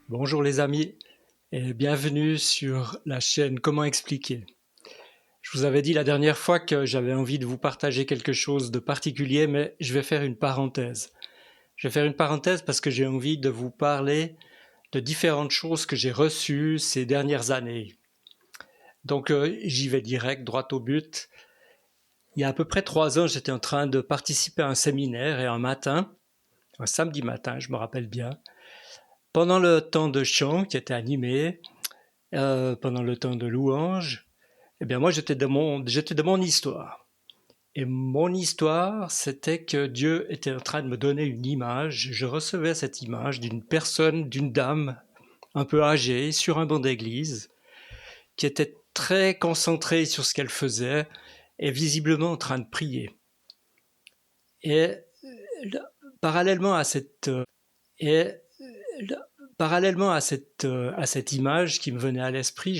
Bonjour les amis et bienvenue sur la chaîne Comment expliquer. Je vous avais dit la dernière fois que j'avais envie de vous partager quelque chose de particulier, mais je vais faire une parenthèse. Je vais faire une parenthèse parce que j'ai envie de vous parler de différentes choses que j'ai reçues ces dernières années. Donc j'y vais direct, droit au but. Il y a à peu près 3 ans, j'étais en train de participer à un séminaire et un samedi matin, je me rappelle bien, pendant le temps de chant qui était animé, pendant le temps de louange, eh bien moi j'étais de mon histoire. Et mon histoire, c'était que Dieu était en train de me donner une image. Je recevais cette image d'une personne, d'une dame un peu âgée, sur un banc d'église, qui était très concentrée sur ce qu'elle faisait et visiblement en train de prier. Et parallèlement à cette image qui me venait à l'esprit,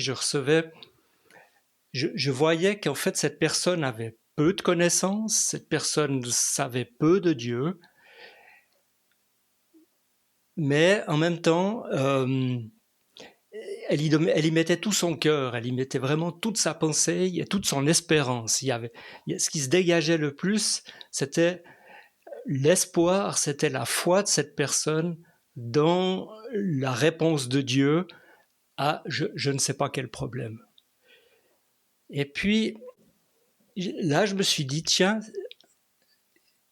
je voyais qu'en fait cette personne avait peu de connaissances, cette personne savait peu de Dieu, mais en même temps, elle y mettait tout son cœur, elle y mettait vraiment toute sa pensée et toute son espérance. Ce qui se dégageait le plus, c'était l'espoir, c'était la foi de cette personne dans la réponse de Dieu à je ne sais pas quel problème. Et puis, là, je me suis dit, tiens,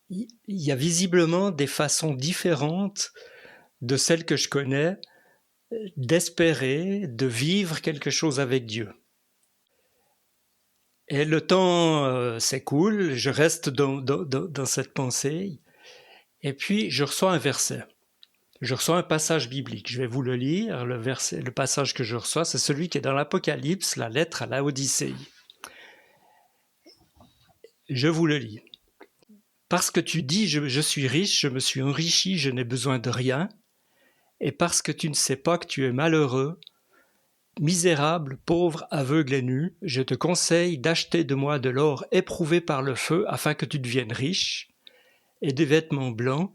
il y a visiblement des façons différentes de celles que je connais d'espérer, de vivre quelque chose avec Dieu. Et le temps s'écoule, je reste dans cette pensée, et puis je reçois un verset. Je reçois un passage biblique. Je vais vous le lire. Le passage que je reçois, c'est celui qui est dans l'Apocalypse, la lettre à Laodicée. Je vous le lis. Parce que tu dis, je suis riche, je me suis enrichi, je n'ai besoin de rien, et parce que tu ne sais pas que tu es malheureux, misérable, pauvre, aveugle et nu, je te conseille d'acheter de moi de l'or éprouvé par le feu afin que tu deviennes riche, et des vêtements blancs,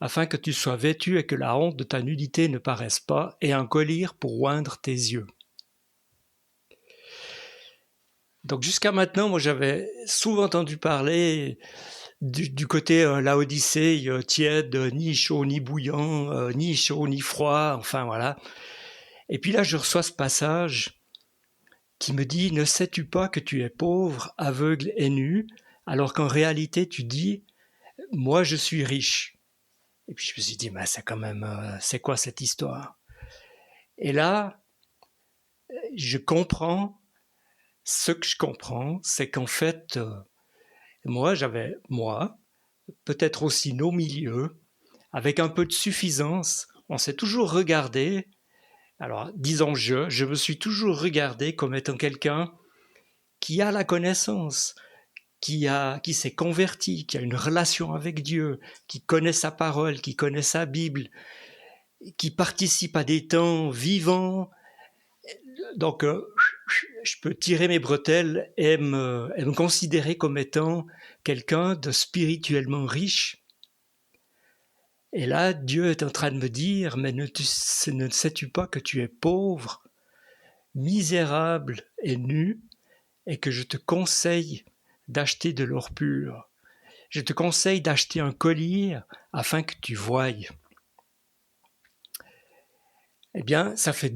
afin que tu sois vêtu et que la honte de ta nudité ne paraisse pas, et un collier pour oindre tes yeux. Donc jusqu'à maintenant, moi j'avais souvent entendu parler du côté Laodicée, tiède, ni chaud ni bouillant, ni chaud ni froid, enfin voilà. Et puis là, je reçois ce passage qui me dit « Ne sais-tu pas que tu es pauvre, aveugle et nu, alors qu'en réalité tu dis « Moi je suis riche ». Et puis je me suis dit « Mais c'est quand même, c'est quoi cette histoire ?» Et là, je comprends, ce que je comprends, c'est qu'en fait, moi, peut-être aussi nos milieux, avec un peu de suffisance, on s'est toujours regardé, alors disons je me suis toujours regardé comme étant quelqu'un qui a la connaissance, qui s'est converti, qui a une relation avec Dieu, qui connaît sa parole, qui connaît sa Bible, qui participe à des temps vivants. Donc, je peux tirer mes bretelles et me considérer comme étant quelqu'un de spirituellement riche. Et là, Dieu est en train de me dire, mais ne sais-tu pas que tu es pauvre, misérable et nu, et que je te conseille d'acheter de l'or pur. Je te conseille d'acheter un collier afin que tu voies. Eh bien, ça fait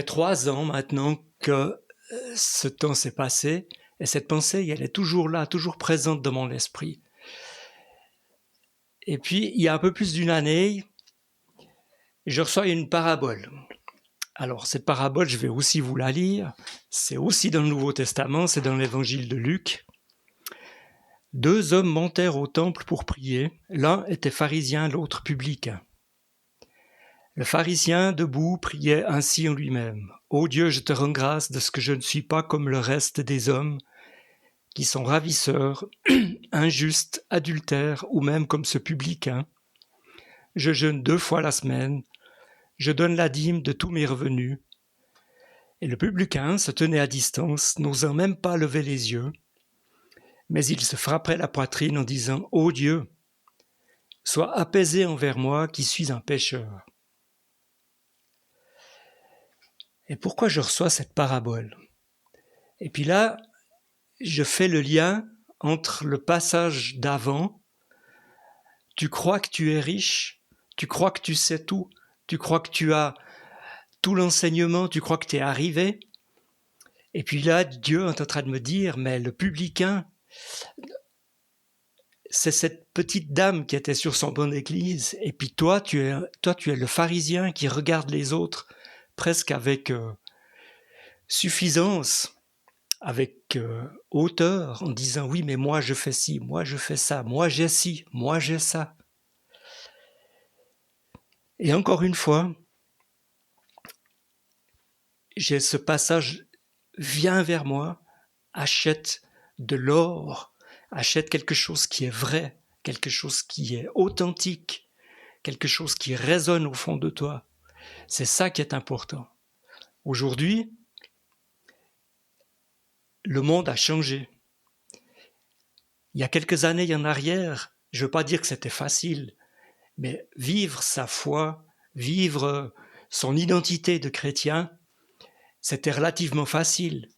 3 ans maintenant que ce temps s'est passé, et cette pensée, elle est toujours là, toujours présente dans mon esprit. Et puis, il y a un peu plus d'une année, je reçois une parabole. Alors, cette parabole, je vais aussi vous la lire. C'est aussi dans le Nouveau Testament, c'est dans l'évangile de Luc. 2 hommes montèrent au temple pour prier. L'un était pharisien, l'autre publicain. Le pharisien, debout, priait ainsi en lui-même. « Ô Dieu, je te rends grâce de ce que je ne suis pas comme le reste des hommes, qui sont ravisseurs, injustes, adultères, ou même comme ce publicain. Je jeûne 2 fois la semaine, je donne la dîme de tous mes revenus. Et le publicain se tenait à distance, n'osant même pas lever les yeux, mais il se frappait la poitrine en disant « Ô Dieu, sois apaisé envers moi qui suis un pécheur. » Et pourquoi je reçois cette parabole? Et puis là, je fais le lien entre le passage d'avant. Tu crois que tu es riche, tu crois que tu sais tout, tu crois que tu as tout l'enseignement, tu crois que tu es arrivé. Et puis là, Dieu est en train de me dire, mais le publicain, c'est cette petite dame qui était sur son banc d'église. Et puis toi, tu es le pharisien qui regarde les autres presque avec suffisance, avec hauteur, en disant oui, mais moi je fais ci, moi je fais ça, moi j'ai ci, moi j'ai ça. Et encore une fois, j'ai ce passage, viens vers moi, achète de l'or, achète quelque chose qui est vrai, quelque chose qui est authentique, quelque chose qui résonne au fond de toi. C'est ça qui est important. Aujourd'hui, le monde a changé. Il y a quelques années en arrière, je ne veux pas dire que c'était facile, mais vivre sa foi, vivre son identité de chrétien, c'était relativement facile,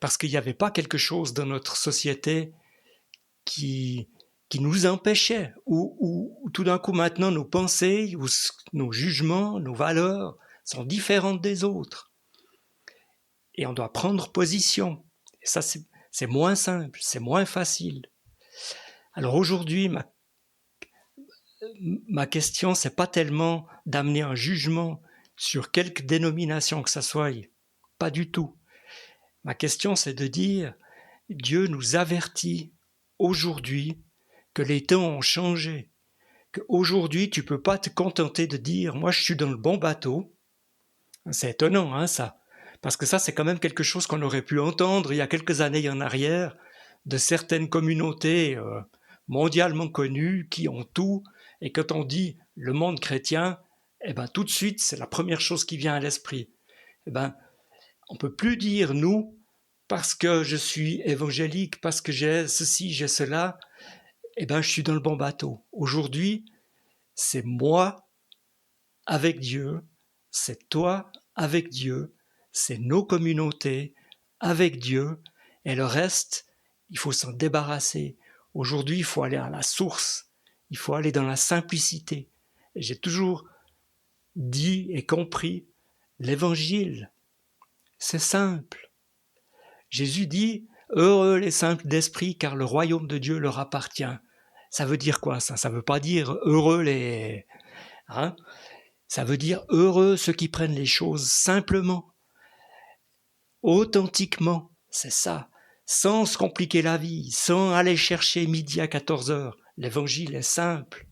parce qu'il n'y avait pas quelque chose dans notre société qui nous empêchait, ou tout d'un coup maintenant nos pensées, ou nos jugements, nos valeurs sont différentes des autres. Et on doit prendre position. Et ça, c'est moins simple, c'est moins facile. Alors aujourd'hui, ma question, c'est pas tellement d'amener un jugement sur quelque dénomination que ça soit, pas du tout. Ma question, c'est de dire, Dieu nous avertit aujourd'hui que les temps ont changé, qu'aujourd'hui, tu peux pas te contenter de dire, moi, je suis dans le bon bateau. C'est étonnant, hein, ça. Parce que ça, c'est quand même quelque chose qu'on aurait pu entendre il y a quelques années en arrière de certaines communautés mondialement connues qui ont tout. Et quand on dit le monde chrétien, eh ben, tout de suite, c'est la première chose qui vient à l'esprit. Eh ben, on peut plus dire nous, parce que je suis évangélique, parce que j'ai ceci, j'ai cela, eh ben, je suis dans le bon bateau. Aujourd'hui, c'est moi avec Dieu, c'est toi avec Dieu, c'est nos communautés avec Dieu, et le reste, il faut s'en débarrasser. Aujourd'hui, il faut aller à la source, il faut aller dans la simplicité. Et j'ai toujours dit et compris, l'évangile, c'est simple. Jésus dit, heureux les simples d'esprit, car le royaume de Dieu leur appartient. Ça veut dire quoi ça? Ça veut pas dire heureux les... Hein? Ça veut dire heureux ceux qui prennent les choses simplement, authentiquement, c'est ça, sans se compliquer la vie, sans aller chercher midi à 14h. L'évangile est simple,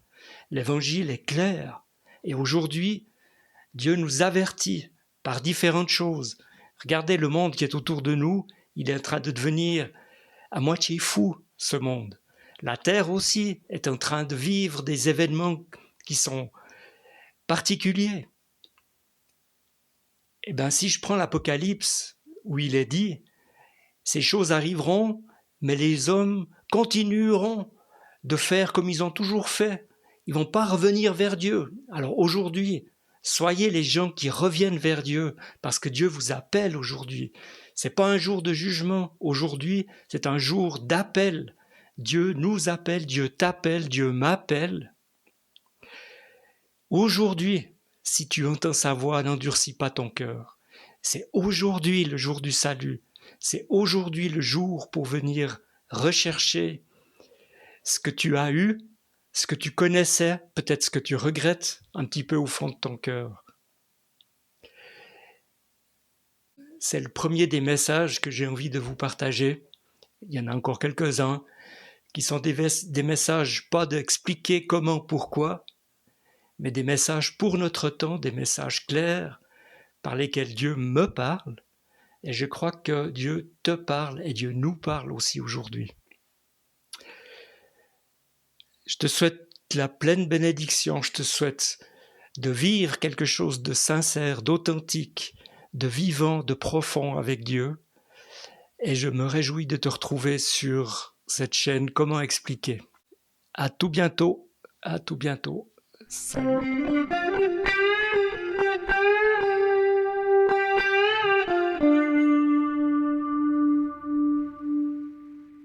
l'évangile est clair. Et aujourd'hui, Dieu nous avertit par différentes choses. Regardez le monde qui est autour de nous, il est en train de devenir à moitié fou, ce monde. La Terre aussi est en train de vivre des événements qui sont particulier. Eh bien, si je prends l'Apocalypse, où il est dit, ces choses arriveront, mais les hommes continueront de faire comme ils ont toujours fait. Ils ne vont pas revenir vers Dieu. Alors aujourd'hui, soyez les gens qui reviennent vers Dieu, parce que Dieu vous appelle aujourd'hui. Ce n'est pas un jour de jugement. Aujourd'hui, c'est un jour d'appel. Dieu nous appelle, Dieu t'appelle, Dieu m'appelle. Aujourd'hui, si tu entends sa voix, n'endurcis pas ton cœur. C'est aujourd'hui le jour du salut. C'est aujourd'hui le jour pour venir rechercher ce que tu as eu, ce que tu connaissais, peut-être ce que tu regrettes un petit peu au fond de ton cœur. C'est le premier des messages que j'ai envie de vous partager. Il y en a encore quelques-uns qui sont des messages pas d'expliquer comment, pourquoi, mais des messages pour notre temps, des messages clairs par lesquels Dieu me parle. Et je crois que Dieu te parle et Dieu nous parle aussi aujourd'hui. Je te souhaite la pleine bénédiction, je te souhaite de vivre quelque chose de sincère, d'authentique, de vivant, de profond avec Dieu. Et je me réjouis de te retrouver sur cette chaîne Comment expliquer. À tout bientôt. À tout bientôt. Salut.